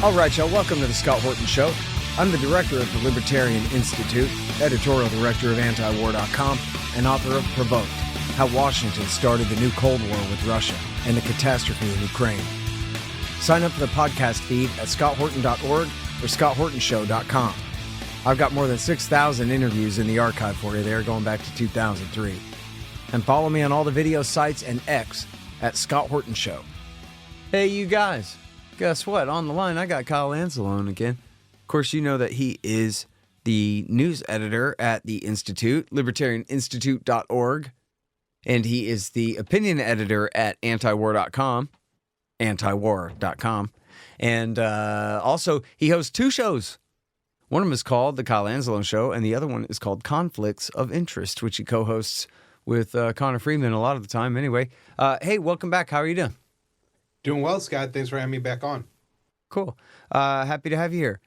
All right, y'all, welcome to the Scott Horton Show. I'm the director of the Libertarian Institute, editorial director of antiwar.com, and author of Provoked, How Washington Started the New Cold War with Russia and the Catastrophe in Ukraine. Sign up for the podcast feed at scotthorton.org or scotthortonshow.com. I've got more than 6,000 interviews in the archive for you there going back to 2003. And follow me on all the video sites and X at Scott Horton Show. Hey, you guys. Guess what? On the line, I got Kyle Anzalone again. Of course, you know that he is the news editor at the Institute, libertarianinstitute.org, and he is the opinion editor at antiwar.com, and also he hosts two shows. One of them is called The Kyle Anzalone Show, and the other one is called Conflicts of Interest, which he co-hosts with Connor Freeman a lot of the time. Anyway, hey, welcome back. How are you doing? Doing well, Scott. Thanks for having me back on. Cool. Happy to have you here.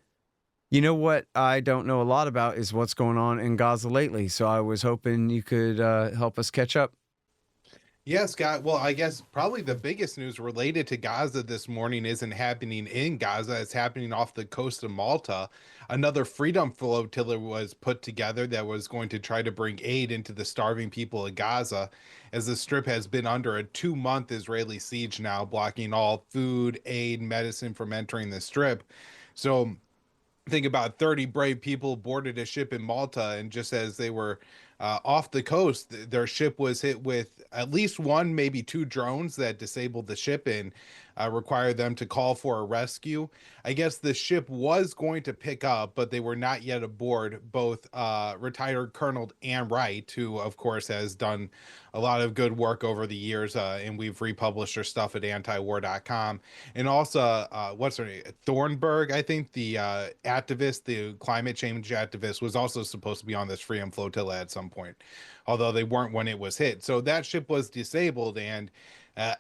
You know what I don't know a lot about is what's going on in Gaza lately, so I was hoping you could help us catch up. Yeah, Scott. Well, I guess probably the biggest news related to Gaza this morning isn't happening in Gaza. It's happening off the coast of Malta. Another Freedom Flotilla was put together that was going to try to bring aid into the starving people of Gaza, as the Strip has been under a 2-month Israeli siege now, blocking all food, aid, medicine from entering the Strip. So think about 30 brave people boarded a ship in Malta, and just as they were off the coast, their ship was hit with at least one, maybe two drones that disabled the ship and required them to call for a rescue. I guess the ship was going to pick up, but they were not yet aboard, both retired Colonel Ann Wright, who of course has done a lot of good work over the years, and we've republished her stuff at antiwar.com, and also what's her name, Thornburg, I think, the activist, the climate change activist, was also supposed to be on this Freedom Flotilla at some point, although they weren't when it was hit. So that ship was disabled, and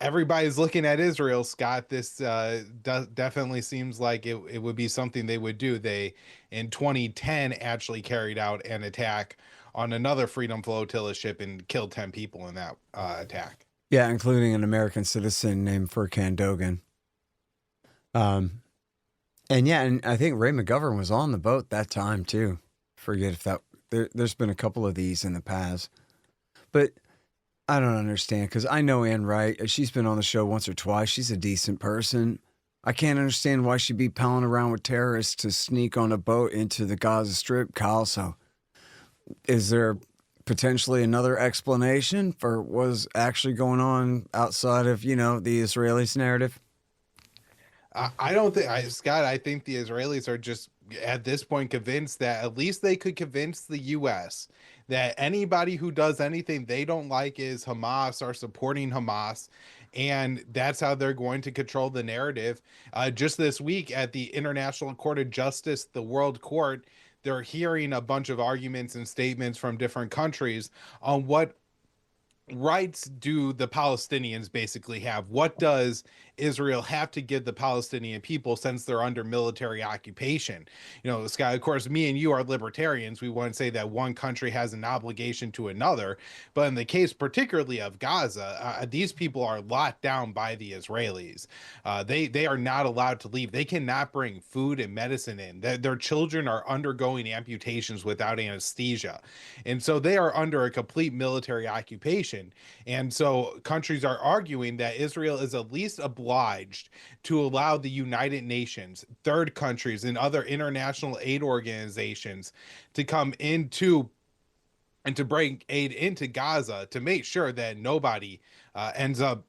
everybody's looking at Israel, Scott. This definitely seems like it would be something they would do. They, in 2010, actually carried out an attack on another Freedom Flotilla ship and killed 10 people in that attack. Yeah, including an American citizen named Furkan Dogan. And I think Ray McGovern was on the boat that time too. Forget if that... There's been a couple of these in the past. But I don't understand, because I know Ann Wright. She's been on the show once or twice. She's a decent person. I can't understand why she'd be palling around with terrorists to sneak on a boat into the Gaza Strip, Kyle. So is there potentially another explanation for what's actually going on outside of, the Israelis' narrative? I don't think, Scott, I think the Israelis are just at this point convinced that at least they could convince the U.S. that anybody who does anything they don't like is Hamas or supporting Hamas. And that's how they're going to control the narrative. Just this week at the International Court of Justice, the World Court, they're hearing a bunch of arguments and statements from different countries on what rights do the Palestinians basically have. What does Israel have to give the Palestinian people since they're under military occupation? Scott, of course, me and you are libertarians. We want to say that one country has an obligation to another. But in the case particularly of Gaza, these people are locked down by the Israelis. They are not allowed to leave. They cannot bring food and medicine in. Their children are undergoing amputations without anesthesia. And so they are under a complete military occupation. And so countries are arguing that Israel is at least obliged to allow the United Nations, third countries, and other international aid organizations to come into and to bring aid into Gaza to make sure that nobody ends up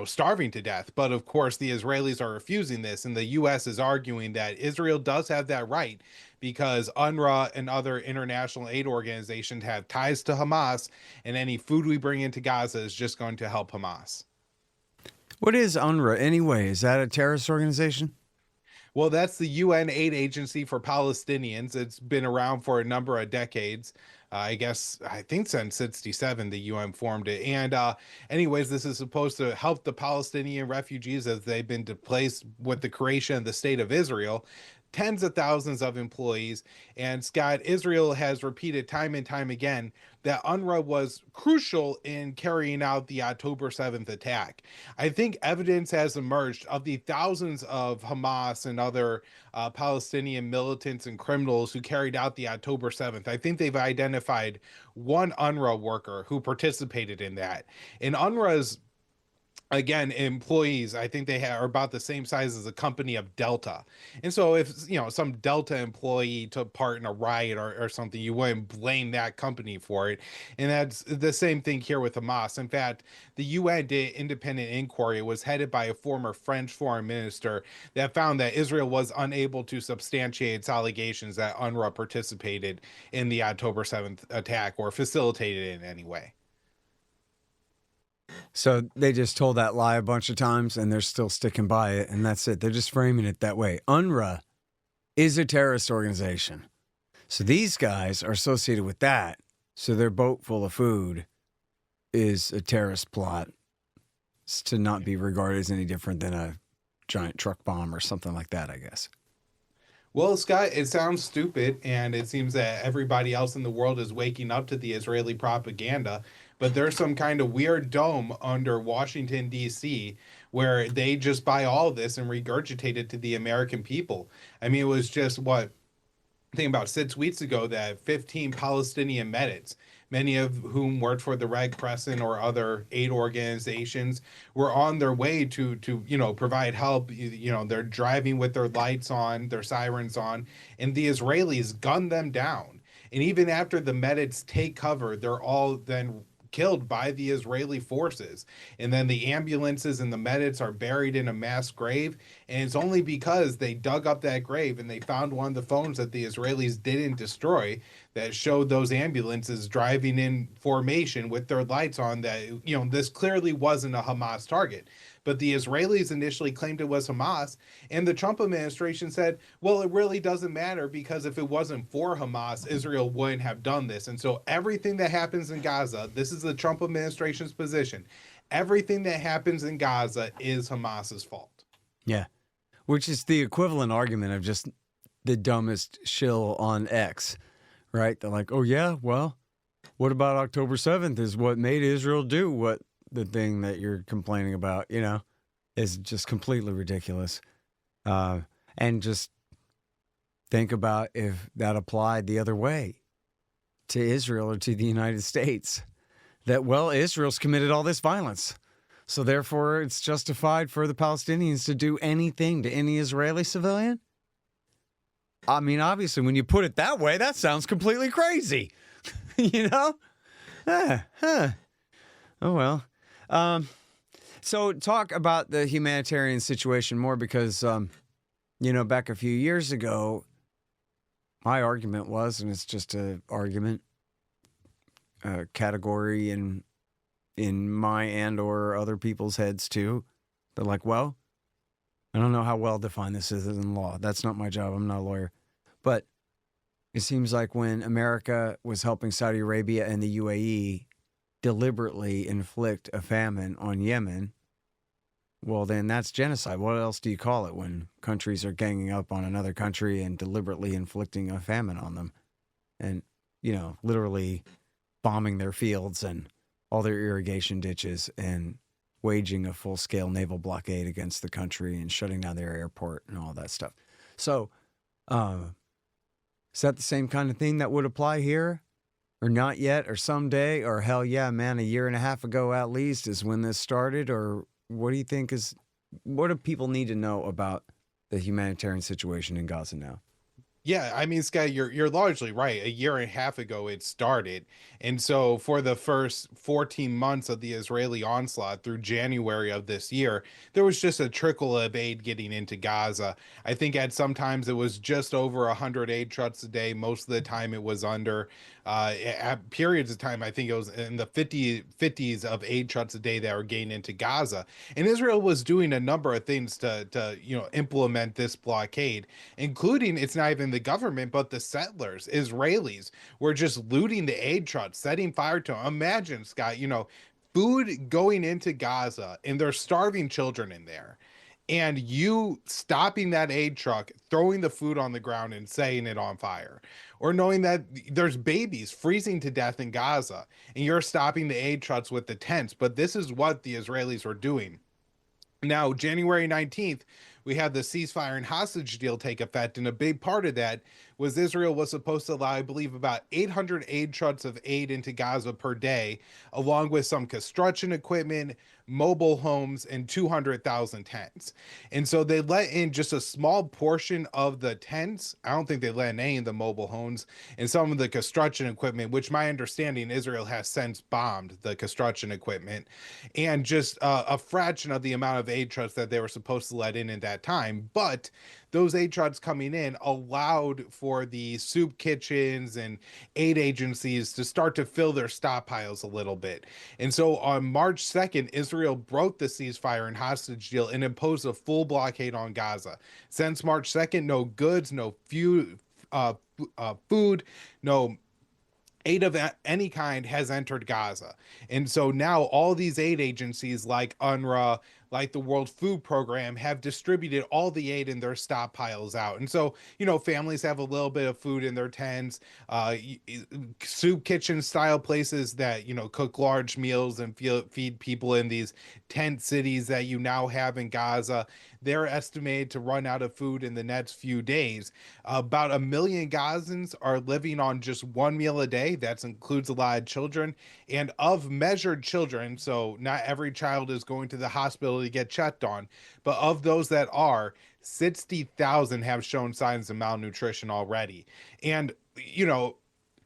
starving to death. But of course, the Israelis are refusing this, and the U.S. is arguing that Israel does have that right because UNRWA and other international aid organizations have ties to Hamas, and any food we bring into Gaza is just going to help Hamas. What is UNRWA anyway? Is that a terrorist organization? Well, that's the UN aid agency for Palestinians. It's been around for a number of decades. I think since 1967, the UN formed it. And anyways, this is supposed to help the Palestinian refugees as they've been displaced with the creation of the state of Israel. tens of thousands of employees. And Scott, Israel has repeated time and time again that UNRWA was crucial in carrying out the October 7th attack. I think evidence has emerged of the thousands of Hamas and other Palestinian militants and criminals who carried out the October 7th. I think they've identified one UNRWA worker who participated in that. And UNRWA's, again, employees, I think they are about the same size as a company of Delta. And so if some Delta employee took part in a riot or something, you wouldn't blame that company for it. And that's the same thing here with Hamas. In fact, the UN did independent inquiry. It was headed by a former French foreign minister that found that Israel was unable to substantiate its allegations that UNRWA participated in the October 7th attack or facilitated it in any way. So they just told that lie a bunch of times and they're still sticking by it, and that's it. They're just framing it that way. UNRWA is a terrorist organization. So these guys are associated with that. So their boat full of food is a terrorist plot. It's to not be regarded as any different than a giant truck bomb or something like that, I guess. Well, Scott, it sounds stupid, and it seems that everybody else in the world is waking up to the Israeli propaganda. But there's some kind of weird dome under Washington, D.C., where they just buy all of this and regurgitate it to the American people. I mean, it was just I think about 6 weeks ago that 15 Palestinian medics, many of whom worked for the Red Crescent or other aid organizations, were on their way to provide help. They're driving with their lights on, their sirens on, and the Israelis gun them down. And even after the medics take cover, they're all then killed by the Israeli forces. And then the ambulances and the medics are buried in a mass grave. And it's only because they dug up that grave and they found one of the phones that the Israelis didn't destroy that showed those ambulances driving in formation with their lights on that, this clearly wasn't a Hamas target. But the Israelis initially claimed it was Hamas, and the Trump administration said, well, it really doesn't matter because if it wasn't for Hamas, Israel wouldn't have done this. And so everything that happens in Gaza, this is the Trump administration's position, everything that happens in Gaza is Hamas's fault. Yeah, which is the equivalent argument of just the dumbest shill on X, right? They're like, oh, yeah, well, what about October 7th is what made Israel do what the thing that you're complaining about, is just completely ridiculous. And just think about if that applied the other way to Israel or to the United States, that, well, Israel's committed all this violence. So therefore, it's justified for the Palestinians to do anything to any Israeli civilian. I mean, obviously, when you put it that way, that sounds completely crazy, Oh, well. So talk about the humanitarian situation more because, back a few years ago, my argument was, and it's just an argument, category in my and or other people's heads too. They're like, well, I don't know how well defined this is in law. That's not my job. I'm not a lawyer. But it seems like when America was helping Saudi Arabia and the UAE deliberately inflict a famine on Yemen, well, then that's genocide. What else do you call it when countries are ganging up on another country and deliberately inflicting a famine on them and, literally bombing their fields and all their irrigation ditches and waging a full-scale naval blockade against the country and shutting down their airport and all that stuff. So, is that the same kind of thing that would apply here? Or not yet, or someday, or hell yeah, man, a year and a half ago at least is when this started? Or what do you think what do people need to know about the humanitarian situation in Gaza now? Yeah, I mean, Sky, you're largely right. A year and a half ago, it started, and so for the first 14 months of the Israeli onslaught through January of this year, there was just a trickle of aid getting into Gaza. I think at some times it was just over 100 aid trucks a day. Most of the time, it was under. At periods of time, I think it was in the 50s of aid trucks a day that were getting into Gaza, and Israel was doing a number of things to implement this blockade, including it's not even the government, but the settlers, Israelis, were just looting the aid trucks, setting fire to them. Imagine, Scott, food going into Gaza and there's starving children in there. and you stopping that aid truck, throwing the food on the ground and setting it on fire, or knowing that there's babies freezing to death in Gaza and you're stopping the aid trucks with the tents. But this is what the Israelis are doing. Now, January 19th, we had the ceasefire and hostage deal take effect, and a big part of that was Israel was supposed to allow, I believe, about 800 aid trucks of aid into Gaza per day, along with some construction equipment, mobile homes, and 200,000 tents. And so they let in just a small portion of the tents. I don't think they let in any of the mobile homes and some of the construction equipment, which my understanding Israel has since bombed the construction equipment, and just a fraction of the amount of aid trucks that they were supposed to let in that time. But those aid trucks coming in allowed for the soup kitchens and aid agencies to start to fill their stockpiles a little bit. And so on March 2nd, Israel broke the ceasefire and hostage deal and imposed a full blockade on Gaza. Since March 2nd, no goods, no food, no aid of any kind has entered Gaza. And so now all these aid agencies like UNRWA, like the World Food Program, have distributed all the aid in their stockpiles out. And so, families have a little bit of food in their tents, soup kitchen style places that, cook large meals and feed people in these tent cities that you now have in Gaza. They're estimated to run out of food in the next few days. About 1 million Gazans are living on just one meal a day. That includes a lot of children. And of measured children, so not every child is going to the hospital to get checked on, but of those that are, 60,000 have shown signs of malnutrition already. And,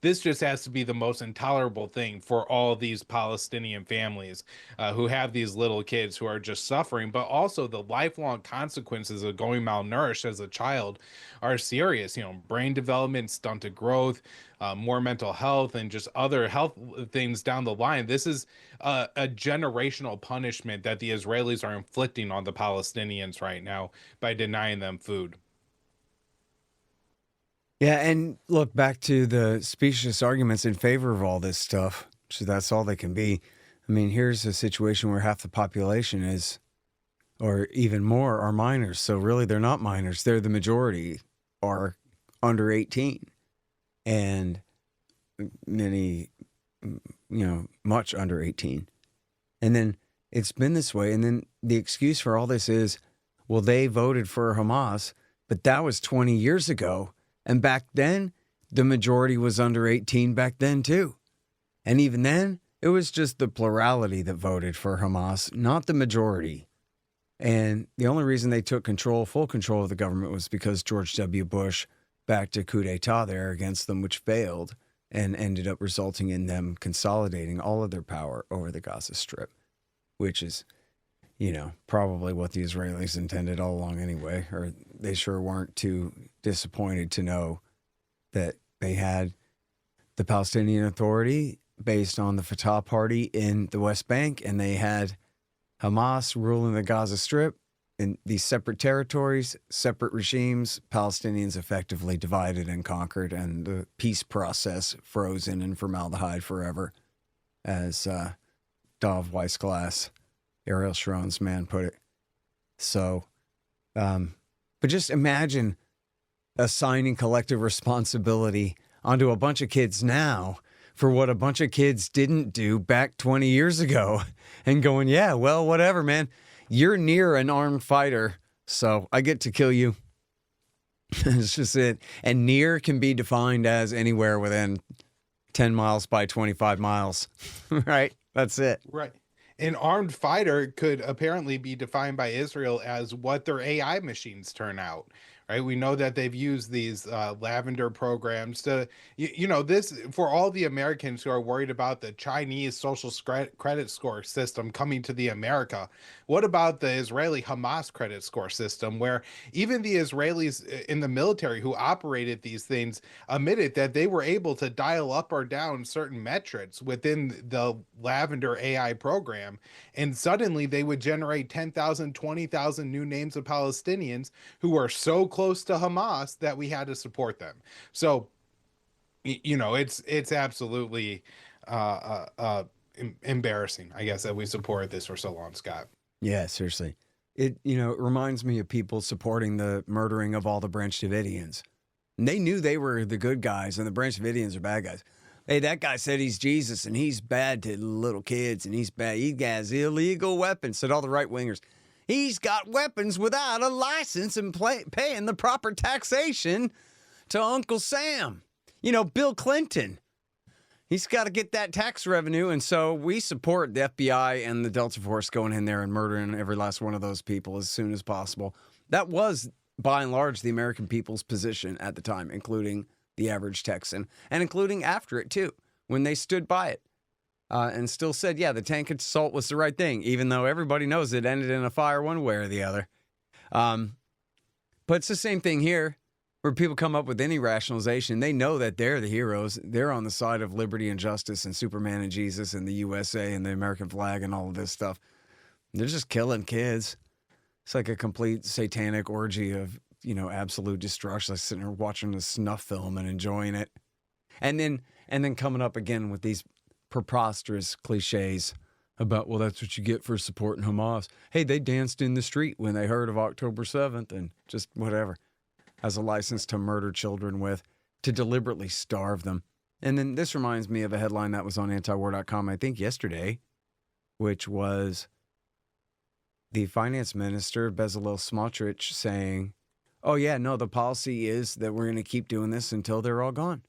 this just has to be the most intolerable thing for all these Palestinian families who have these little kids who are just suffering, but also the lifelong consequences of going malnourished as a child are serious. Brain development, stunted growth, more mental health, and just other health things down the line. This is a generational punishment that the Israelis are inflicting on the Palestinians right now by denying them food. Yeah, and look back to the specious arguments in favor of all this stuff. So that's all they can be. I mean, here's a situation where half the population is, or even more, are minors. So really, they're not minors. They're the majority, are under 18. And many, much under 18. And then it's been this way. And then the excuse for all this is, well, they voted for Hamas, but that was 20 years ago. And back then, the majority was under 18 back then, too. And even then, it was just the plurality that voted for Hamas, not the majority. And the only reason they took full control of the government was because George W. Bush backed a coup d'etat there against them, which failed and ended up resulting in them consolidating all of their power over the Gaza Strip, which is, probably what the Israelis intended all along anyway, or they sure weren't too disappointed to know that they had the Palestinian Authority based on the Fatah party in the West Bank, and they had Hamas ruling the Gaza Strip in these separate territories, separate regimes, Palestinians effectively divided and conquered, and the peace process frozen in formaldehyde forever, as Dov Weissglass, Ariel Sharon's man, put it. So, but just imagine assigning collective responsibility onto a bunch of kids now for what a bunch of kids didn't do back 20 years ago and going, yeah, well, whatever, man. You're near an armed fighter, so I get to kill you. It's just it. And near can be defined as anywhere within 10 miles by 25 miles, right? That's it. Right. An armed fighter could apparently be defined by Israel as what their AI machines turn out. Right. We know that they've used these lavender programs to, this for all the Americans who are worried about the Chinese social credit score system coming to the America. What about the Israeli Hamas credit score system, where even the Israelis in the military who operated these things admitted that they were able to dial up or down certain metrics within the lavender AI program, and suddenly they would generate 10,000, 20,000 new names of Palestinians who are so close to Hamas that we had to support them. So, it's absolutely embarrassing, I guess, that we supported this for so long, Scott. Yeah, seriously. It reminds me of people supporting the murdering of all the Branch Davidians. And they knew they were the good guys and the Branch Davidians are bad guys. Hey, that guy said he's Jesus and he's bad to little kids and he's bad. He has illegal weapons, said all the right wingers. He's got weapons without a license and paying the proper taxation to Uncle Sam. Bill Clinton. He's got to get that tax revenue. And so we support the FBI and the Delta Force going in there and murdering every last one of those people as soon as possible. That was, by and large, the American people's position at the time, including the average Texan, and including after it, too, when they stood by it and still said, yeah, the tank assault was the right thing, even though everybody knows it ended in a fire one way or the other. But it's the same thing here, where people come up with any rationalization. They know that they're the heroes. They're on the side of liberty and justice and Superman and Jesus and the USA and the American flag and all of this stuff. They're just killing kids. It's like a complete satanic orgy of absolute destruction. Like sitting there watching a snuff film and enjoying it. And then coming up again with these preposterous cliches about, well, that's what you get for supporting Hamas. Hey, they danced in the street when they heard of October 7th and just whatever. Has a license to murder children with, to deliberately starve them. And then this reminds me of a headline that was on antiwar.com, I think yesterday, which was the finance minister, Bezalel Smotrich, saying, oh, yeah, no, the policy is that we're going to keep doing this until they're all gone.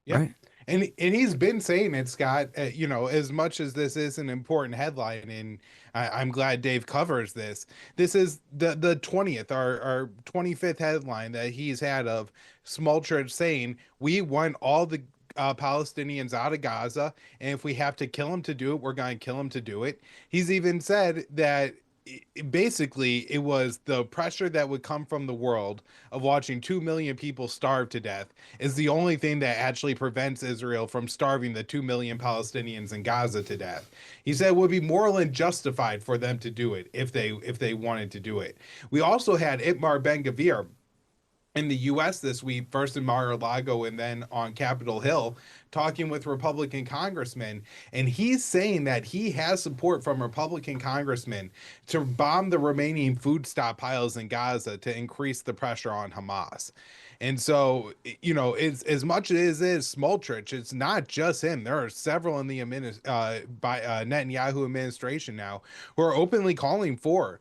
Yeah. Right? And he's been saying it, Scott, as much as this is an important headline, and I'm glad Dave covers this. This is the 20th, our 25th headline that he's had of Smotrich saying, we want all the Palestinians out of Gaza, and if we have to kill them to do it, we're going to kill them to do it. He's even said that basically it was the pressure that would come from the world of watching 2 million people starve to death is the only thing that actually prevents Israel from starving the 2 million Palestinians in Gaza to death. He said it would be morally justified for them to do it if they wanted to do it. We also had Itmar Ben-Gvir in the U.S. this week, first in Mar-a-Lago and then on Capitol Hill, talking with Republican congressmen. And he's saying that he has support from Republican congressmen to bomb the remaining food stockpiles in Gaza to increase the pressure on Hamas. And so, it's, as much as it is Smotrich, it's not just him. There are several in the Netanyahu administration now who are openly calling for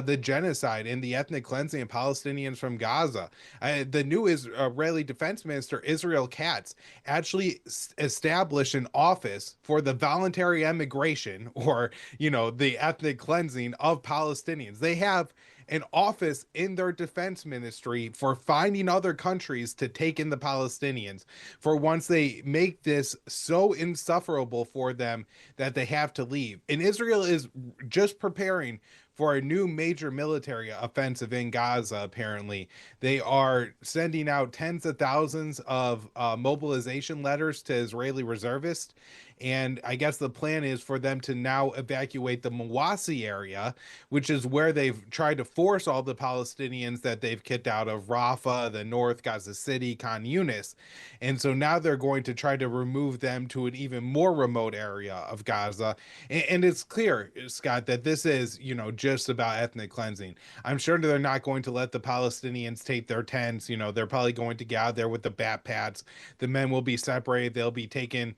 the genocide and the ethnic cleansing of Palestinians from Gaza. The new Israeli defense minister, Israel Katz, actually established an office for the voluntary emigration or, the ethnic cleansing of Palestinians. They have an office in their defense ministry for finding other countries to take in the Palestinians for once they make this so insufferable for them that they have to leave. And Israel is just preparing for a new major military offensive in Gaza, apparently. They are sending out tens of thousands of mobilization letters to Israeli reservists. And I guess the plan is for them to now evacuate the Mawasi area, which is where they've tried to force all the Palestinians that they've kicked out of Rafah, the North, Gaza City, Khan Yunis. And so now they're going to try to remove them to an even more remote area of Gaza. And it's clear, Scott, that this is, just about ethnic cleansing. I'm sure they're not going to let the Palestinians take their tents. They're probably going to get out there with the bat pads. The men will be separated. They'll be taken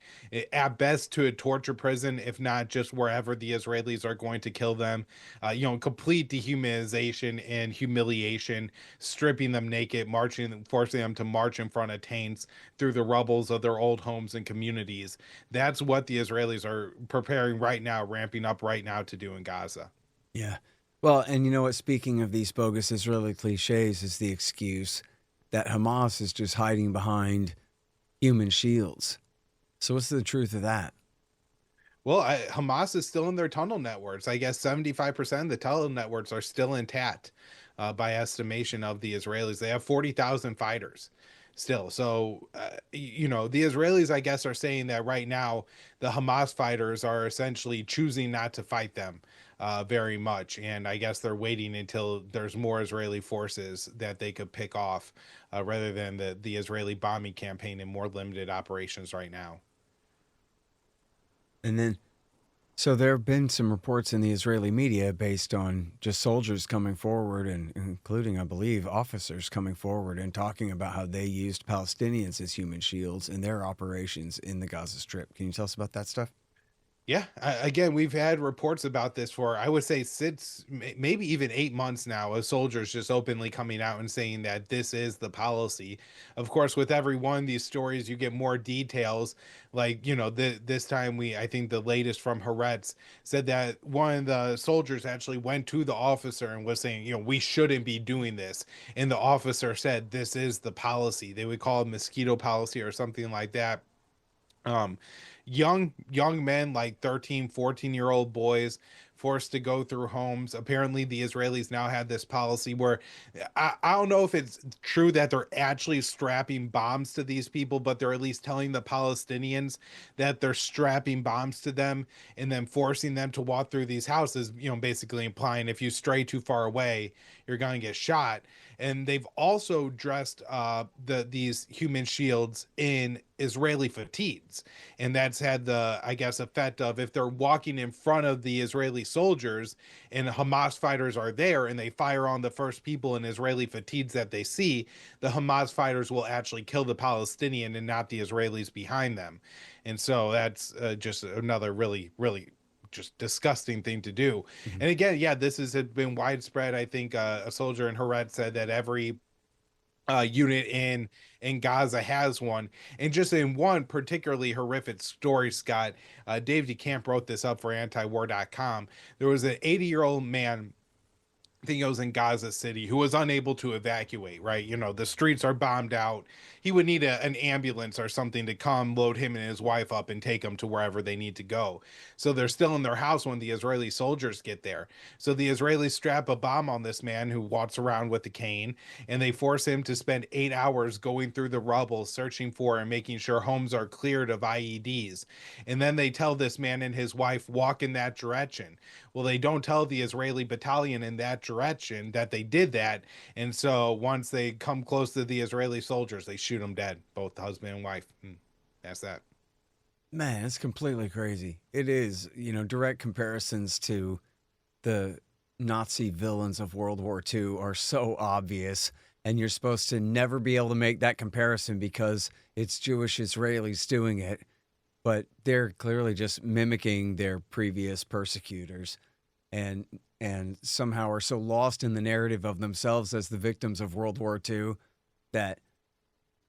at best to a torture prison, if not just wherever the Israelis are going to kill them. Complete dehumanization and humiliation, stripping them naked, forcing them to march in front of tanks through the rubbles of their old homes and communities. That's what the Israelis are preparing right now, ramping up right now to do in Gaza. Yeah. Well, and you know what? Speaking of these bogus Israeli cliches, is the excuse that Hamas is just hiding behind human shields. So what's the truth of that? Well, Hamas is still in their tunnel networks. I guess 75% of the tunnel networks are still intact by estimation of the Israelis. They have 40,000 fighters still. So, the Israelis, I guess, are saying that right now the Hamas fighters are essentially choosing not to fight them very much. And I guess they're waiting until there's more Israeli forces that they could pick off rather than the Israeli bombing campaign and more limited operations right now. And then So there have been some reports in the Israeli media based on just soldiers coming forward and including, I believe, officers coming forward and talking about how they used Palestinians as human shields in their operations in the Gaza Strip. Can you tell us about that stuff? Yeah, again, we've had reports about this for, I would say, since maybe even 8 months now, of soldiers just openly coming out and saying that this is the policy. Of course, with every one of these stories, you get more details. Like, this time I think the latest from Haaretz said that one of the soldiers actually went to the officer and was saying, we shouldn't be doing this. And the officer said, this is the policy. They would call it mosquito policy or something like that. um young men, like 13, 14-year-old boys, forced to go through homes. Apparently the Israelis now have this policy where I don't know if it's true that they're actually strapping bombs to these people, but they're at least telling the Palestinians that they're strapping bombs to them and then forcing them to walk through these houses, basically implying if you stray too far away, you're going to get shot. And they've also dressed these human shields in Israeli fatigues, and that's had the, I guess, effect of, if they're walking in front of the Israeli soldiers and Hamas fighters are there and they fire on the first people in Israeli fatigues that they see, the Hamas fighters will actually kill the Palestinian and not the Israelis behind them. And so that's just another really, really just disgusting thing to do. Mhm. And again, yeah, this has been widespread. I think a soldier in Haret said that every unit in Gaza has one. And just in one particularly horrific story, Scott, Dave DeCamp wrote this up for antiwar.com. There was an 80-year-old man, I think it was in Gaza City, who was unable to evacuate, right? The streets are bombed out. He would need an ambulance or something to come load him and his wife up and take them to wherever they need to go. So they're still in their house when the Israeli soldiers get there. So the Israelis strap a bomb on this man who walks around with a cane, and they force him to spend 8 hours going through the rubble, searching for and making sure homes are cleared of IEDs. And then they tell this man and his wife, walk in that direction. Well, they don't tell the Israeli battalion in that direction that they did that. And so once they come close to the Israeli soldiers, they shoot them dead, both husband and wife. That's that. Man, it's completely crazy. It is, direct comparisons to the Nazi villains of World War II are so obvious, and you're supposed to never be able to make that comparison because it's Jewish Israelis doing it, but they're clearly just mimicking their previous persecutors, and somehow are so lost in the narrative of themselves as the victims of World War II that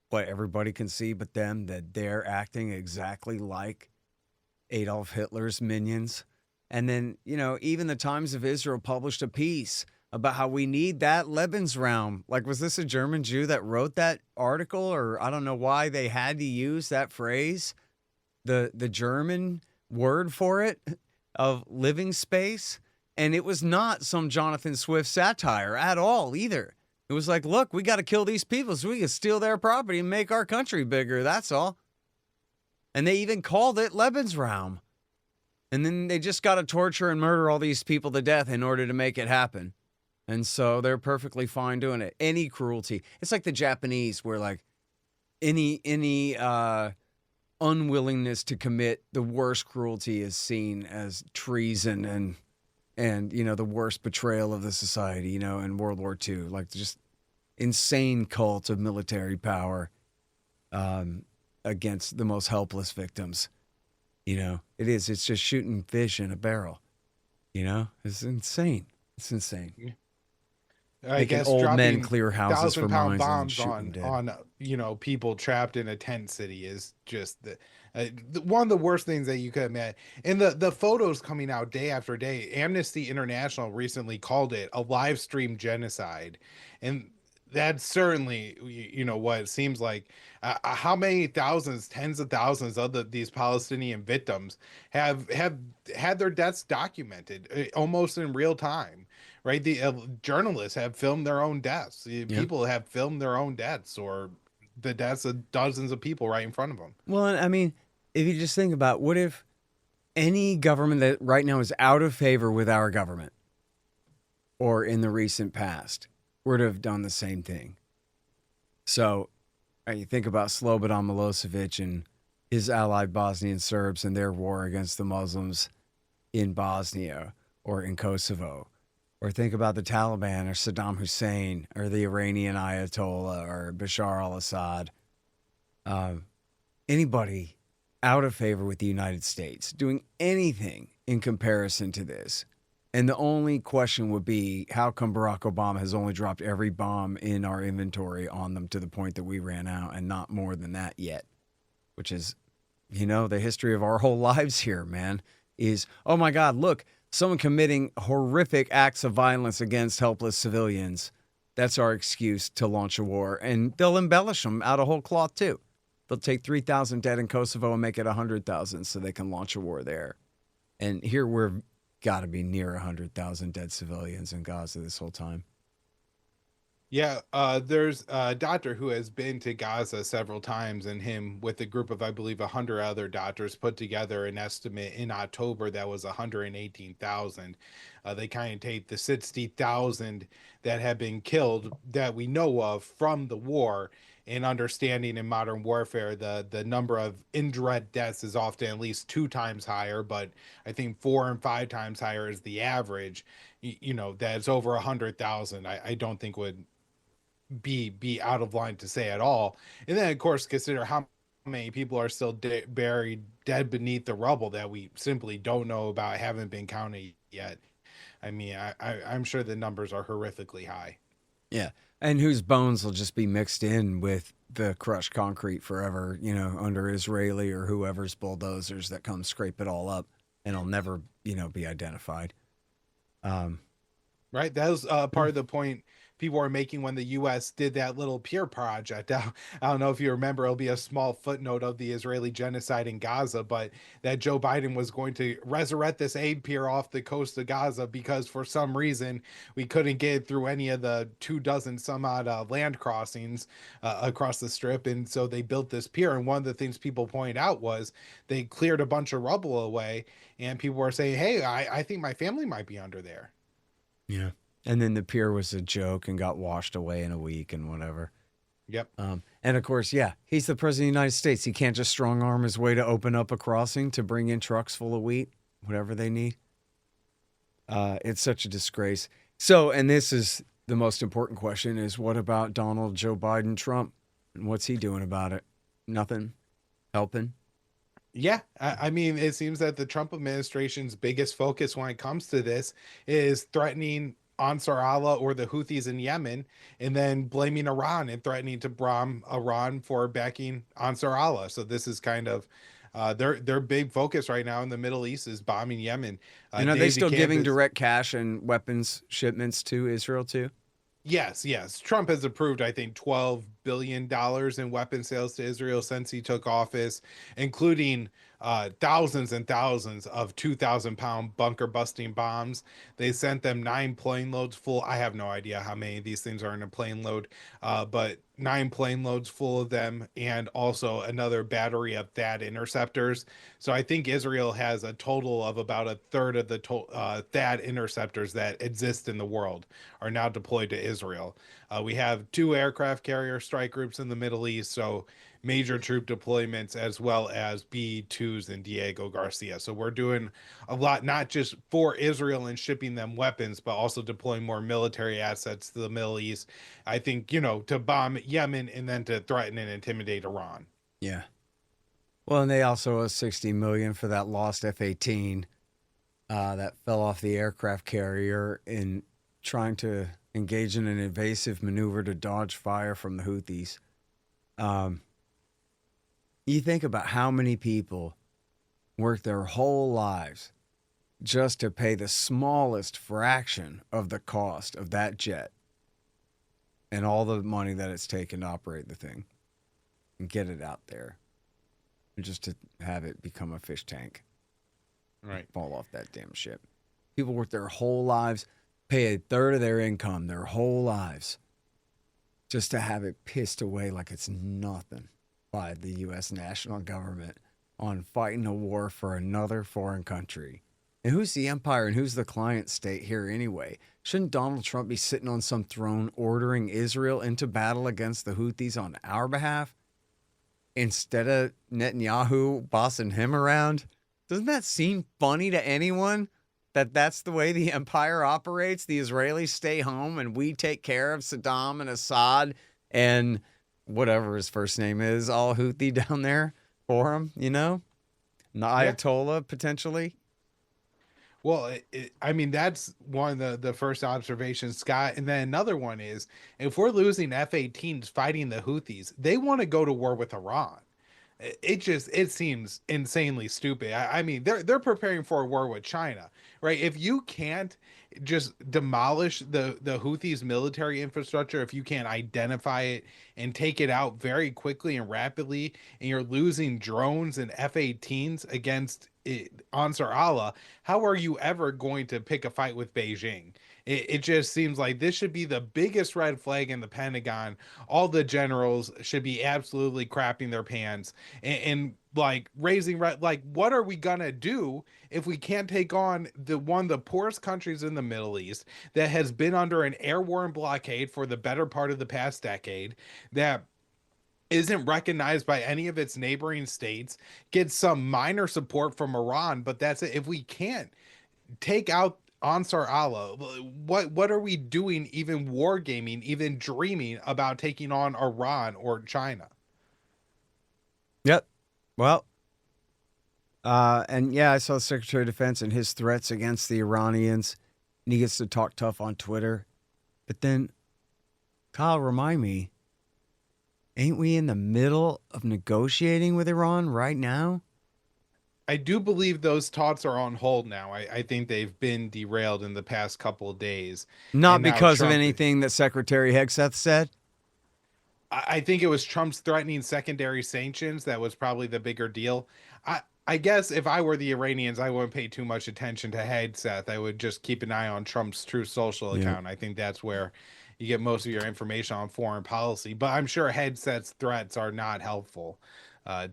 what everybody can see but them, that they're acting exactly like Adolf Hitler's minions. And then, even the Times of Israel published a piece about how we need that Lebensraum. Like, was this a German Jew that wrote that article? Or I don't know why they had to use that phrase, the German word for it, of living space. And it was not some Jonathan Swift satire at all either. It was like, look, we got to kill these people so we can steal their property and make our country bigger. That's all. And they even called it Lebensraum. And then they just got to torture and murder all these people to death in order to make it happen. And so they're perfectly fine doing it. Any cruelty. It's like the Japanese, where like any unwillingness to commit the worst cruelty is seen as treason and the worst betrayal of the society, in World War II. Like just insane cult of military power against the most helpless victims. It is. It's just shooting fish in a barrel. It's insane. It's insane. I Making guess old men dropping clear houses for 1,000-pound mines and then bombs shooting them on dead. people trapped in a tent city is just one of the worst things that you could imagine. And the photos coming out day after day. Amnesty International recently called it a live stream genocide, and that's certainly what it seems like. How many thousands, tens of thousands of these Palestinian victims have had their deaths documented almost in real time, right? The journalists have filmed their own deaths. Yeah. People have filmed their own deaths or the deaths of dozens of people right in front of them. Well, I mean, if you just think about what if any government that right now is out of favor with our government or in the recent past were to have done the same thing. So you think about Slobodan Milosevic and his allied Bosnian Serbs and their war against the Muslims. in Bosnia or in Kosovo. Or think about the Taliban or Saddam Hussein or the Iranian Ayatollah or Bashar al-Assad. Anybody out of favor with the United States doing anything in comparison to this. And the only question would be, how come Barack Obama has only dropped every bomb in our inventory on them to the point that we ran out and not more than that yet? Which is, the history of our whole lives here, man, is, oh my God, look, someone committing horrific acts of violence against helpless civilians. That's our excuse to launch a war. And they'll embellish them out of whole cloth, too. They'll take 3,000 dead in Kosovo and make it 100,000 so they can launch a war there. And here we're got to be near 100,000 dead civilians in Gaza this whole time. Yeah, there's a doctor who has been to Gaza several times, and him with a group of, I believe, 100 other doctors put together an estimate in October that was 118,000. They kind of take the 60,000 that have been killed that we know of from the war. In understanding in modern warfare, the number of indirect deaths is often at least 2 times higher, but I think 4 and 5 times higher is the average. That's over 100,000. I don't think would be out of line to say at all. And then, of course, consider how many people are still buried dead beneath the rubble that we simply don't know about, haven't been counted yet. I mean, I'm sure the numbers are horrifically high. Yeah. And whose bones will just be mixed in with the crushed concrete forever, under Israeli or whoever's bulldozers that come scrape it all up, and it'll never, be identified. Right. That was part of the point people were making when the U.S. did that little pier project. I don't know if you remember, it'll be a small footnote of the Israeli genocide in Gaza, but that Joe Biden was going to resurrect this aid pier off the coast of Gaza because for some reason we couldn't get through any of the 24 some odd land crossings across the strip. And so they built this pier. And one of the things people pointed out was they cleared a bunch of rubble away, and people were saying, hey, I think my family might be under there. Yeah. And then the pier was a joke and got washed away in a week and whatever. Yep. And of course, yeah, he's the president of the United States. He can't just strong arm his way to open up a crossing to bring in trucks full of wheat, whatever they need. It's such a disgrace. So, and this is the most important question is, what about Donald Joe Biden Trump? And what's he doing about it? Nothing? Helping? Yeah, I mean, it seems that the Trump administration's biggest focus when it comes to this is threatening Ansar Allah or the Houthis in Yemen, and then blaming Iran and threatening to bomb Iran for backing Ansar Allah. So this is kind of their big focus right now in the Middle East is bombing Yemen. And are they still giving direct cash and weapons shipments to Israel too? Yes. Trump has approved, I think, $12 billion in weapon sales to Israel since he took office, including thousands and thousands of 2,000-pound bunker-busting bombs. They sent them 9 plane loads full. I have no idea how many of these things are in a plane load, but 9 plane loads full of them, and also another battery of THAAD interceptors. So I think Israel has a total of about a third of the THAAD interceptors that exist in the world are now deployed to Israel. We have 2 aircraft carrier strike groups in the Middle East, so major troop deployments, as well as B-2s in Diego Garcia. So we're doing a lot, not just for Israel and shipping them weapons, but also deploying more military assets to the Middle East. I think, to bomb Yemen and then to threaten and intimidate Iran. Yeah. Well, and they also owe $60 million for that lost F-18 that fell off the aircraft carrier in trying to engage in an invasive maneuver to dodge fire from the Houthis. You think about how many people work their whole lives just to pay the smallest fraction of the cost of that jet and all the money that it's taken to operate the thing and get it out there, and just to have it become a fish tank. Right. Fall off that damn ship. People work their whole lives, pay a third of their income their whole lives just to have it pissed away like it's nothing by the U.S. national government on fighting a war for another foreign country. And who's the empire and who's the client state here anyway? Shouldn't Donald Trump be sitting on some throne ordering Israel into battle against the Houthis on our behalf instead of Netanyahu bossing him around? Doesn't that seem funny to anyone? That's the way the empire operates? The Israelis stay home and we take care of Saddam and Assad and whatever his first name is, all Houthi down there for him, you know? The Yeah. Ayatollah, potentially. Well, I mean, that's one of the first observations, Scott. And then another one is if we're losing F-18s fighting the Houthis, they want to go to war with Iran. It seems insanely stupid. I mean, they're preparing for a war with China, right? If you can't just demolish the Houthis military infrastructure, if you can't identify it and take it out very quickly and rapidly, and you're losing drones and F-18s against Ansar Allah, how are you ever going to pick a fight with Beijing? It just seems like this should be the biggest red flag in the Pentagon. All the generals should be absolutely crapping their pants and like raising like what are we gonna do if we can't take on one of the poorest countries in the Middle East that has been under an air war and blockade for the better part of the past decade, that isn't recognized by any of its neighboring states, gets some minor support from Iran, but that's it. If we can't take out Ansar Allah, what are we doing even wargaming, even dreaming about taking on Iran or China? Yep. Well, and yeah, I saw the Secretary of Defense and his threats against the Iranians, and he gets to talk tough on Twitter. But then, Kyle, remind me, ain't we in the middle of negotiating with Iran right now? I do believe those talks are on hold now. I think they've been derailed in the past couple of days. Not And now because of Trump, anything that Secretary Hegseth said? I think it was Trump's threatening secondary sanctions that was probably the bigger deal. I guess if I were the Iranians, I wouldn't pay too much attention to Hegseth. I would just keep an eye on Trump's True Social Yeah. account. I think that's where you get most of your information on foreign policy. But I'm sure Hegseth's threats are not helpful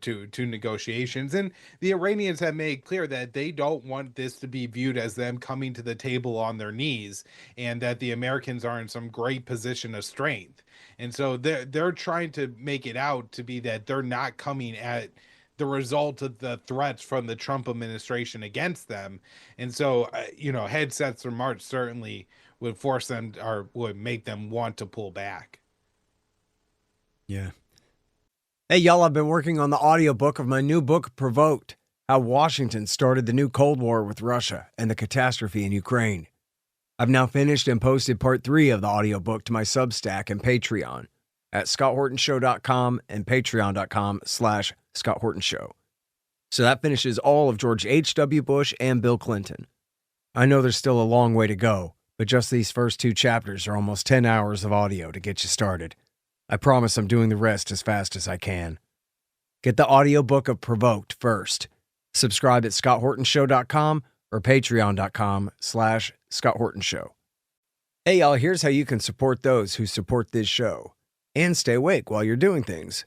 to negotiations. And the Iranians have made clear that they don't want this to be viewed as them coming to the table on their knees, and that the Americans are in some great position of strength. And so they're trying to make it out to be that they're not coming at the result of the threats from the Trump administration against them. And so, Hegseth's remarks certainly would force them or would make them want to pull back. Yeah. Hey, y'all, I've been working on the audiobook of my new book, Provoked: How Washington Started the New Cold War with Russia and the Catastrophe in Ukraine. I've now finished and posted part 3 of the audiobook to my Substack and Patreon at scotthortonshow.com and patreon.com/scotthortonshow. So that finishes all of George H.W. Bush and Bill Clinton. I know there's still a long way to go, but just these first 2 chapters are almost 10 hours of audio to get you started. I promise I'm doing the rest as fast as I can. Get the audiobook of Provoked first. Subscribe at scotthortonshow.com or patreon.com/scotthortonshow. Hey, y'all, here's how you can support those who support this show and stay awake while you're doing things.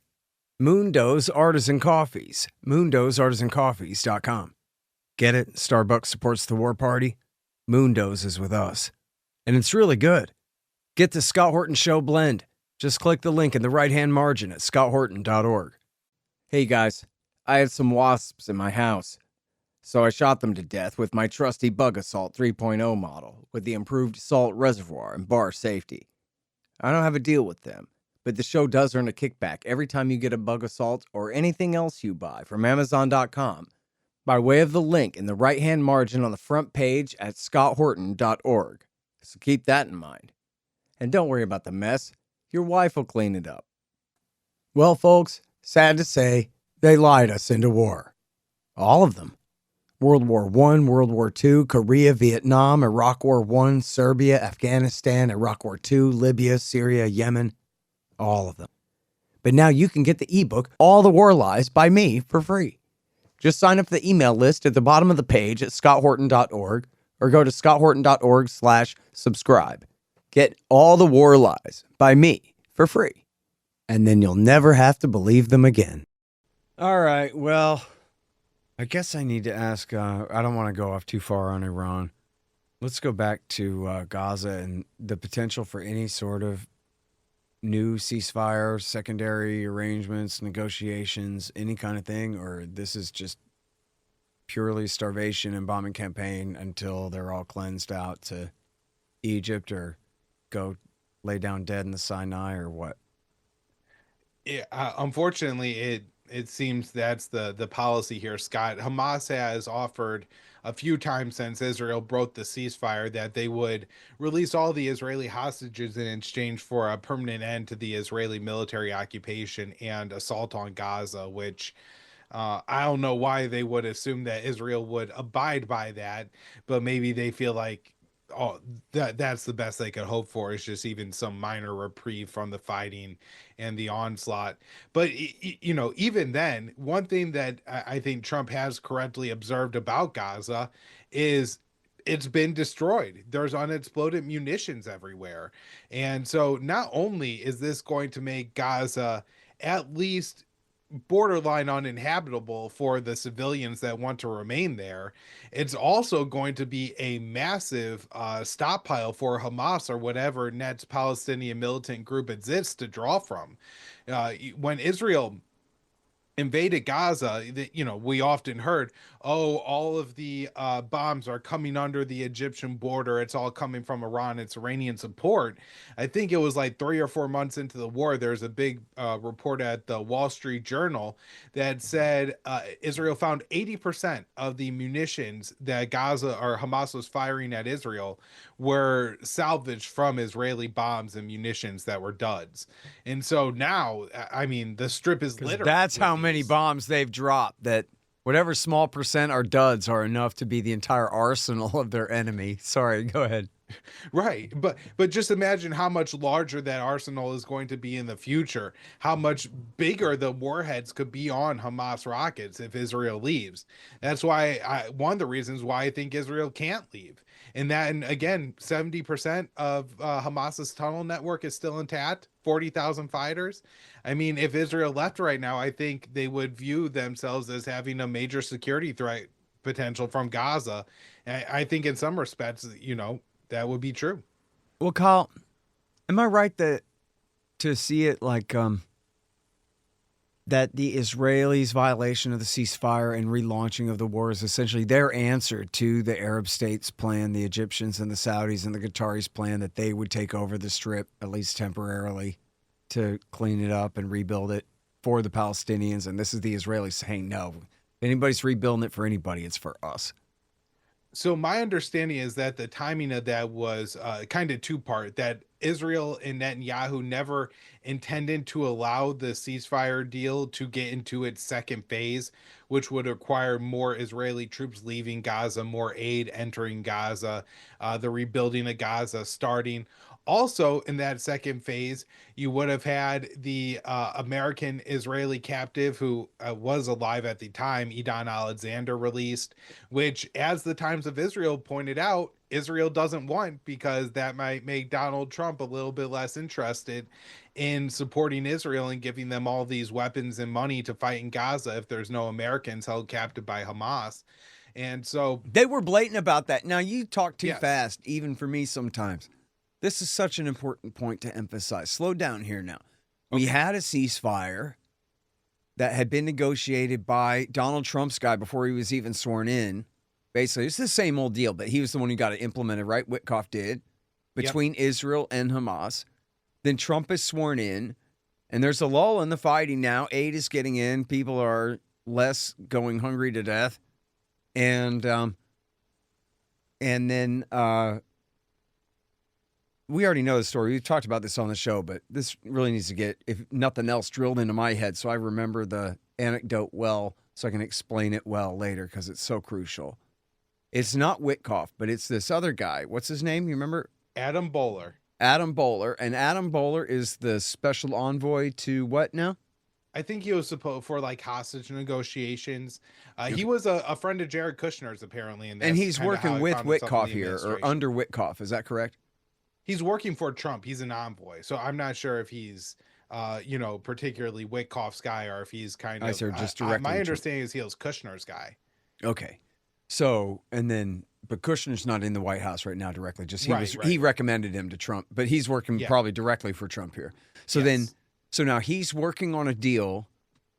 Moondo's Artisan Coffees, moondosartisancoffees.com. Get it? Starbucks supports the war party. Moondo's is with us. And it's really good. Get the Scott Horton Show blend. Just click the link in the right-hand margin at scotthorton.org. Hey guys, I had some wasps in my house, so I shot them to death with my trusty Bug Assault 3.0 model with the improved salt reservoir and bar safety. I don't have a deal with them, but the show does earn a kickback every time you get a Bug Assault or anything else you buy from Amazon.com by way of the link in the right-hand margin on the front page at scotthorton.org. So keep that in mind. And don't worry about the mess. Your wife will clean it up. Well, folks, sad to say, they lied us into war. All of them. World War I, World War II, Korea, Vietnam, Iraq War I, Serbia, Afghanistan, Iraq War II, Libya, Syria, Yemen. All of them. But now you can get the ebook, All the War Lies, by me for free. Just sign up for the email list at the bottom of the page at scotthorton.org or go to scotthorton.org/subscribe. Get All the War Lies by me for free. And then you'll never have to believe them again. All right, well, I guess I need to ask, I don't want to go off too far on Iran. Let's go back to Gaza and the potential for any sort of new ceasefire, secondary arrangements, negotiations, any kind of thing, or this is just purely starvation and bombing campaign until they're all cleansed out to Egypt or go lay down dead in the Sinai or what? Yeah, unfortunately, it seems that's the policy here, Scott. Hamas has offered a few times since Israel broke the ceasefire that they would release all the Israeli hostages in exchange for a permanent end to the Israeli military occupation and assault on Gaza, which I don't know why they would assume that Israel would abide by that, but maybe they feel like that's the best they could hope for, is just even some minor reprieve from the fighting and the onslaught. But even then, one thing that I think Trump has correctly observed about Gaza is it's been destroyed. There's unexploded munitions everywhere. And so not only is this going to make Gaza at least borderline uninhabitable for the civilians that want to remain there, it's also going to be a massive stockpile for Hamas or whatever next Palestinian militant group exists to draw from. When Israel invaded Gaza, we often heard, oh, all of the bombs are coming under the Egyptian border. It's all coming from Iran. It's Iranian support. I think it was like 3 or 4 months into the war, there's a big report at the Wall Street Journal that said Israel found 80% of the munitions that Gaza or Hamas was firing at Israel were salvaged from Israeli bombs and munitions that were duds. And so now, I mean, the strip is littered. That's how many these. bombs they've dropped, that whatever small percent are duds are enough to be the entire arsenal of their enemy. Sorry, go ahead. Right. But just imagine how much larger that arsenal is going to be in the future, how much bigger the warheads could be on Hamas rockets if Israel leaves. That's why one of the reasons why I think Israel can't leave. And again, 70% of Hamas's tunnel network is still intact, 40,000 fighters. I mean, if Israel left right now, I think they would view themselves as having a major security threat potential from Gaza. I think in some respects, that would be true. Well, Kyle, am I right that to see it like that the Israelis' violation of the ceasefire and relaunching of the war is essentially their answer to the Arab states' plan, the Egyptians and the Saudis and the Qataris' plan that they would take over the strip, at least temporarily, to clean it up and rebuild it for the Palestinians? And this is the Israelis saying, no, if anybody's rebuilding it for anybody, it's for us. So my understanding is that the timing of that was kind of two-part, that Israel and Netanyahu never intended to allow the ceasefire deal to get into its second phase, which would require more Israeli troops leaving Gaza, more aid entering Gaza, the rebuilding of Gaza starting. Also, in that second phase, you would have had the American Israeli captive who was alive at the time, Idan Alexander, released, which, as the Times of Israel pointed out, Israel doesn't want, because that might make Donald Trump a little bit less interested in supporting Israel and giving them all these weapons and money to fight in Gaza if there's no Americans held captive by Hamas. And so they were blatant about that. Now, you talk too Yes. fast, even for me sometimes. This is such an important point to emphasize. Slow down here now. We had a ceasefire that had been negotiated by Donald Trump's guy before he was even sworn in. Basically, it's the same old deal, but he was the one who got it implemented, right? Witkoff did, between Israel and Hamas. Then Trump is sworn in, and there's a lull in the fighting now. Aid is getting in. People are less going hungry to death. And then we already know the story. We've talked about this on the show, but this really needs to get, if nothing else, drilled into my head so I remember the anecdote well, so I can explain it well later, because it's so crucial. It's not Witkoff, but it's this other guy. What's his name? You remember? Adam Bowler. Adam Bowler. And Adam Bowler is the special envoy to what now? I think he was supposed for like hostage negotiations. He was a friend of Jared Kushner's apparently, and he's working with Witkoff here, or under Witkoff. Is that correct? He's working for Trump. He's an envoy, so I'm not sure if he's, particularly Witkoff's guy, or if he's kind of. Just directly. My understanding is he was Kushner's guy. Okay, so but Kushner's not in the White House right now directly. Just Right. He recommended him to Trump, but he's working probably directly for Trump here. So So now he's working on a deal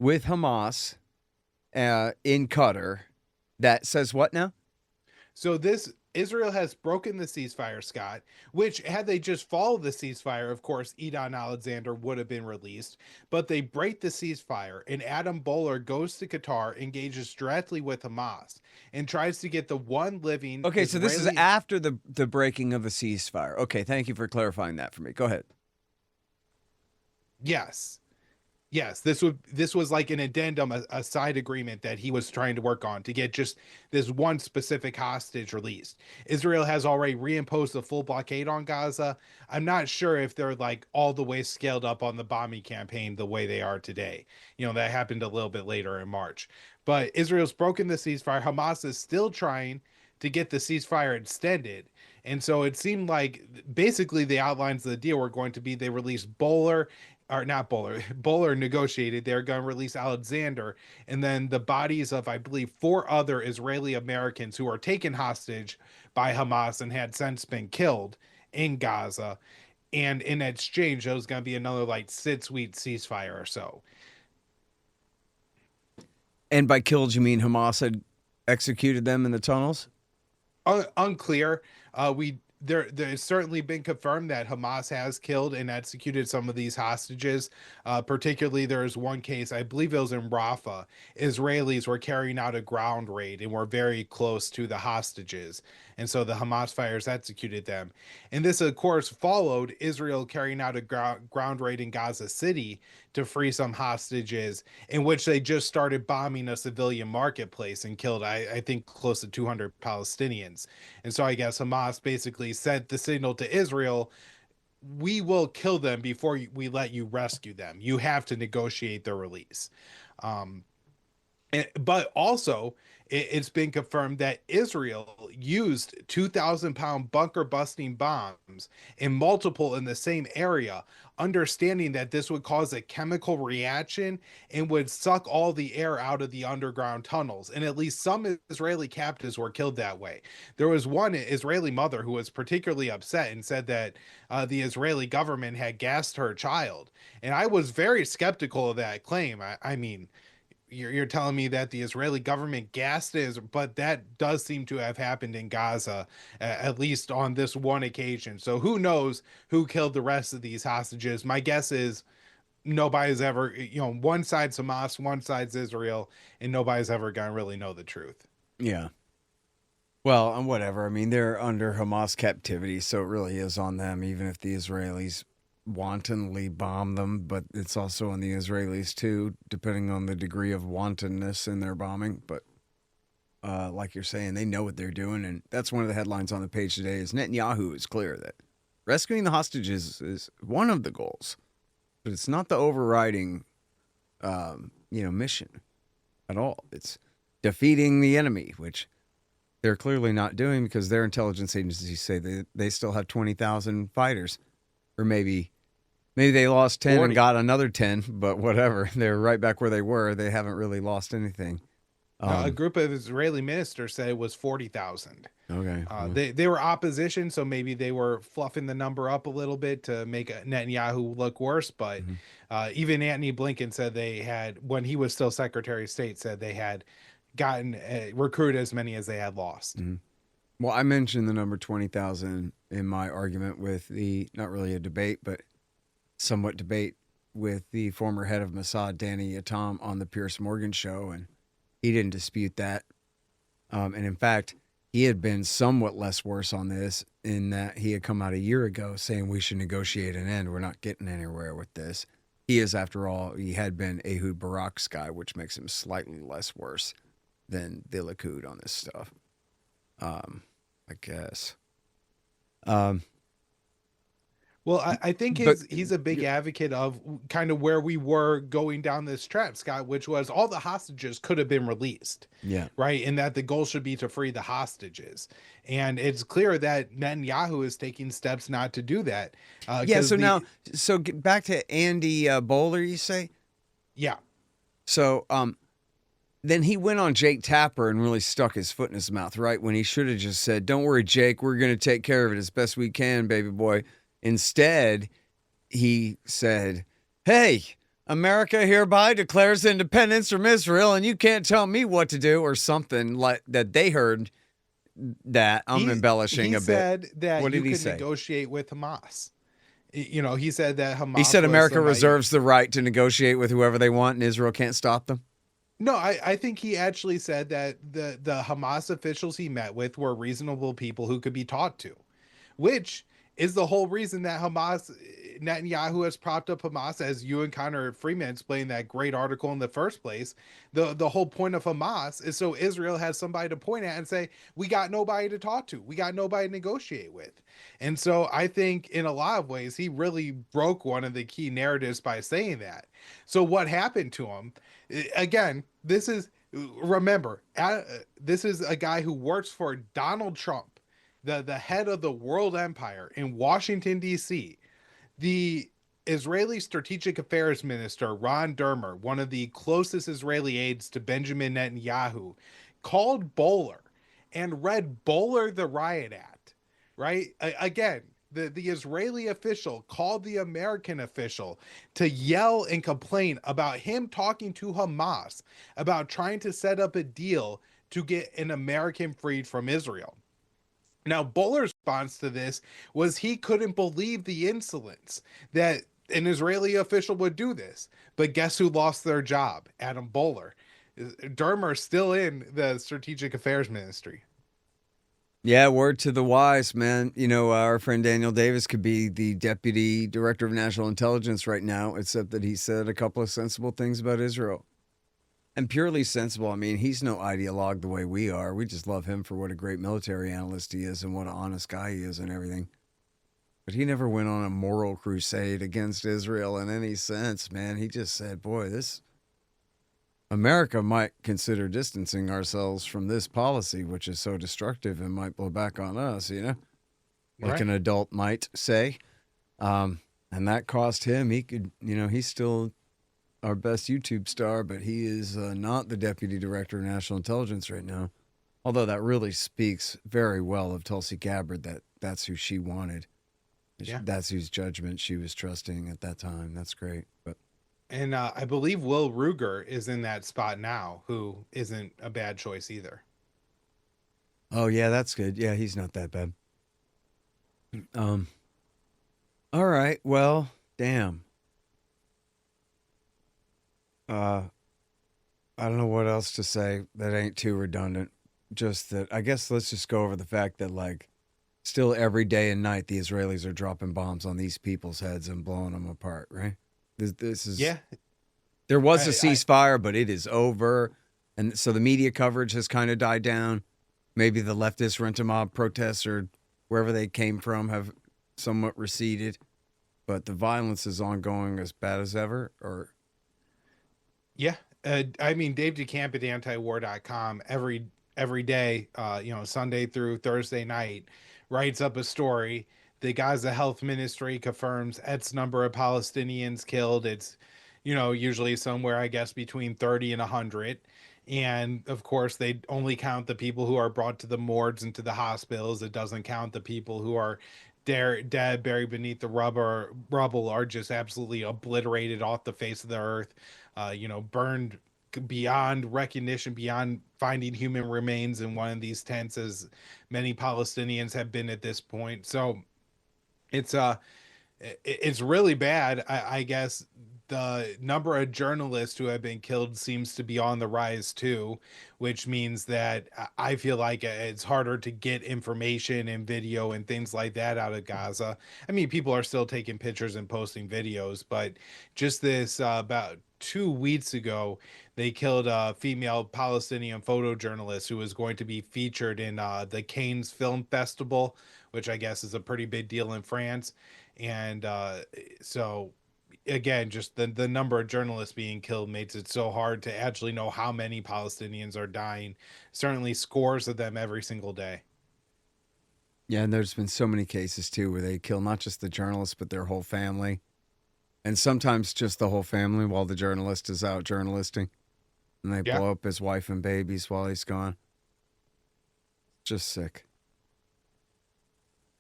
with Hamas in Qatar That says what now? So Israel has broken the ceasefire, Scott, which had they just followed the ceasefire, of course, Edon Alexander would have been released, but they break the ceasefire and Adam Bowler goes to Qatar, engages directly with Hamas and tries to get the one living Okay, so this is Israeli- after the breaking of the ceasefire. Okay, thank you for clarifying that for me. Go ahead. Yes, this was like an addendum, a side agreement that he was trying to work on to get just this one specific hostage released. Israel has already reimposed a full blockade on Gaza. I'm not sure if they're like all the way scaled up on the bombing campaign the way they are today. That happened a little bit later in March. But Israel's broken the ceasefire. Hamas is still trying to get the ceasefire extended. And so it seemed like basically the outlines of the deal were going to be they released Bowler or not Bowler. Bowler negotiated. They're going to release Alexander, and then the bodies of, I believe, 4 other Israeli Americans who were taken hostage by Hamas and had since been killed in Gaza. And in exchange, there was going to be another like 6-week ceasefire or so. And by killed, you mean Hamas had executed them in the tunnels? Unclear. There's certainly been confirmed that Hamas has killed and executed some of these hostages. Particularly, there's one case, I believe it was in Rafah. Israelis were carrying out a ground raid and were very close to the hostages. And so the Hamas fighters executed them. And this, of course, followed Israel carrying out a ground raid in Gaza City to free some hostages, in which they just started bombing a civilian marketplace and killed, I think, close to 200 Palestinians. And so I guess Hamas basically sent the signal to Israel, we will kill them before we let you rescue them. You have to negotiate their release. But also, it's been confirmed that Israel used 2,000-pound bunker-busting bombs in multiple in the same area, understanding that this would cause a chemical reaction and would suck all the air out of the underground tunnels. And at least some Israeli captives were killed that way. There was one Israeli mother who was particularly upset and said that the Israeli government had gassed her child. And I was very skeptical of that claim. I mean, you're telling me that the Israeli government gassed it, but that does seem to have happened in Gaza, at least on this one occasion. So who knows who killed the rest of these hostages? My guess is nobody's ever, one side's Hamas, one side's Israel, and nobody's ever going to really know the truth. Yeah. Well, and whatever. I mean, they're under Hamas captivity, so it really is on them, even if the Israelis wantonly bomb them, but it's also on the Israelis too, depending on the degree of wantonness in their bombing. But like you're saying, they know what they're doing, and that's one of the headlines on the page today is Netanyahu is clear that rescuing the hostages is one of the goals, but it's not the overriding mission at all. It's defeating the enemy, which they're clearly not doing because their intelligence agencies say they still have 20,000 fighters, or maybe they lost 10 and got another 10, but whatever. They're right back where they were. They haven't really lost anything. A group of Israeli ministers said it was 40,000. Okay. They were opposition, so maybe they were fluffing the number up a little bit to make Netanyahu look worse. But even Antony Blinken said they had, when he was still Secretary of State, said they had gotten recruited as many as they had lost. Mm-hmm. Well, I mentioned the number 20,000 in my argument with the, not really a debate, but somewhat debate with the former head of Mossad, Danny Yatam, on the Piers Morgan show, and he didn't dispute that. And in fact, he had been somewhat less worse on this in that he had come out a year ago saying we should negotiate an end. We're not getting anywhere with this. He is, after all, he had been Ehud Barak's guy, which makes him slightly less worse than the Likud on this stuff. I guess. Well, I think he's a big advocate of kind of where we were going down this track, Scott, which was all the hostages could have been released. Yeah. Right. And that the goal should be to free the hostages. And it's clear that Netanyahu is taking steps not to do that. So get back to Andy Bowler, you say? Yeah. So then he went on Jake Tapper and really stuck his foot in his mouth, right? When he should have just said, don't worry, Jake, we're going to take care of it as best we can, baby boy. Instead, he said, hey, America hereby declares independence from Israel, and you can't tell me what to do, or something like that. They heard that. I'm embellishing a bit. He said that What you did he could say? negotiate with Hamas. He said that Hamas. He said was America somebody- reserves the right to negotiate with whoever they want, and Israel can't stop them. No, I think he actually said that the Hamas officials he met with were reasonable people who could be talked to, which is the whole reason that Netanyahu has propped up Hamas, as you and Connor Freeman explained that great article in the first place. The whole point of Hamas is so Israel has somebody to point at and say, we got nobody to talk to. We got nobody to negotiate with. And so I think in a lot of ways, he really broke one of the key narratives by saying that. So what happened to him? Again, this is a guy who works for Donald Trump, the head of the world empire in Washington, D.C. The Israeli Strategic Affairs Minister, Ron Dermer, one of the closest Israeli aides to Benjamin Netanyahu, called Bowler and read Bowler the Riot Act, right? Again, the Israeli official called the American official to yell and complain about him talking to Hamas about trying to set up a deal to get an American freed from Israel. Now, Bowler's response to this was he couldn't believe the insolence that an Israeli official would do this. But guess who lost their job? Adam Bowler. Dermer's still in the Strategic Affairs Ministry. Yeah, word to the wise, man. Our friend Daniel Davis could be the Deputy Director of National Intelligence right now, except that he said a couple of sensible things about Israel. And purely sensible. I mean, he's no ideologue the way we are. We just love him for what a great military analyst he is and what an honest guy he is and everything. But he never went on a moral crusade against Israel in any sense, man. He just said, boy, America might consider distancing ourselves from this policy, which is so destructive and might blow back on us, like Right. an adult might say. And that cost him. He could, he's still our best YouTube star, but he is not the Deputy Director of National Intelligence right now. Although that really speaks very well of Tulsi Gabbard, that's who she wanted. Yeah. That's whose judgment she was trusting at that time. That's great. And I believe Will Ruger is in that spot now, who isn't a bad choice either. Oh, yeah, that's good. Yeah, he's not that bad. All right. Well, damn. I don't know what else to say that ain't too redundant. Just that, I guess let's just go over the fact that, still every day and night, the Israelis are dropping bombs on these people's heads and blowing them apart, right? This is... Yeah. There was a ceasefire, but it is over. And so the media coverage has kind of died down. Maybe the leftist rent-a-mob protests or wherever they came from have somewhat receded. But the violence is ongoing as bad as ever, or... Yeah. I mean, Dave DeCamp at antiwar.com every day, Sunday through Thursday night, writes up a story. The Gaza Health Ministry confirms X number of Palestinians killed. It's, usually somewhere, I guess, between 30 and 100. And of course, they only count the people who are brought to the morgues and to the hospitals. It doesn't count the people who are dead, buried beneath the rubble, are just absolutely obliterated off the face of the earth, burned beyond recognition, beyond finding human remains in one of these tents, as many Palestinians have been at this point. So it's really bad. I guess the number of journalists who have been killed seems to be on the rise too, which means that I feel like it's harder to get information and video and things like that out of Gaza. I mean, people are still taking pictures and posting videos, but just this about 2 weeks ago, they killed a female Palestinian photojournalist who was going to be featured in the Cannes Film Festival, which I guess is a pretty big deal in France. And so again, just the number of journalists being killed makes it so hard to actually know how many Palestinians are dying. Certainly scores of them every single day. Yeah, and there's been so many cases, too, where they kill not just the journalist, but their whole family. And sometimes just the whole family while the journalist is out journalisting. And they blow up his wife and babies while he's gone. Just sick.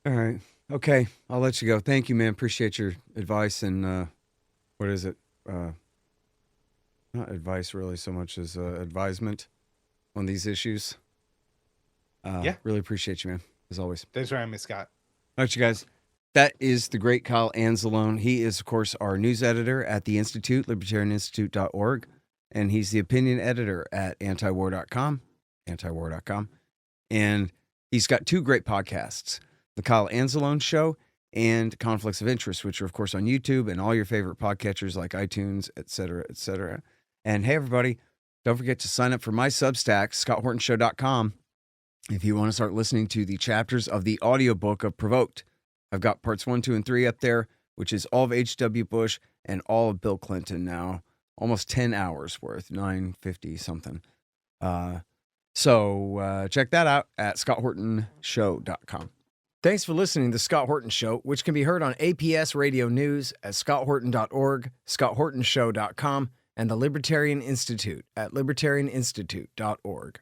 All right. Okay, I'll let you go. Thank you, man. Appreciate your advice and, what is it? not advice really so much as advisement on these issues. Really appreciate you, man, as always. Thanks for having me, Scott. All right, you guys. That is the great Kyle Anzalone. He is, of course, our news editor at the Institute, libertarianinstitute.org, and he's the opinion editor at antiwar.com, and he's got two great podcasts, The Kyle Anzalone Show and Conflicts of Interest, which are, of course, on YouTube and all your favorite podcatchers like iTunes, et cetera, et cetera. And hey, everybody, don't forget to sign up for my Substack, scotthortonshow.com, if you want to start listening to the chapters of the audiobook of Provoked. I've got parts 1, 2, and 3 up there, which is all of H.W. Bush and all of Bill Clinton now. Almost 10 hours worth, 950 something. So check that out at scotthortonshow.com. Thanks for listening to The Scott Horton Show, which can be heard on APS Radio News at scotthorton.org, scotthortonshow.com, and the Libertarian Institute at libertarianinstitute.org.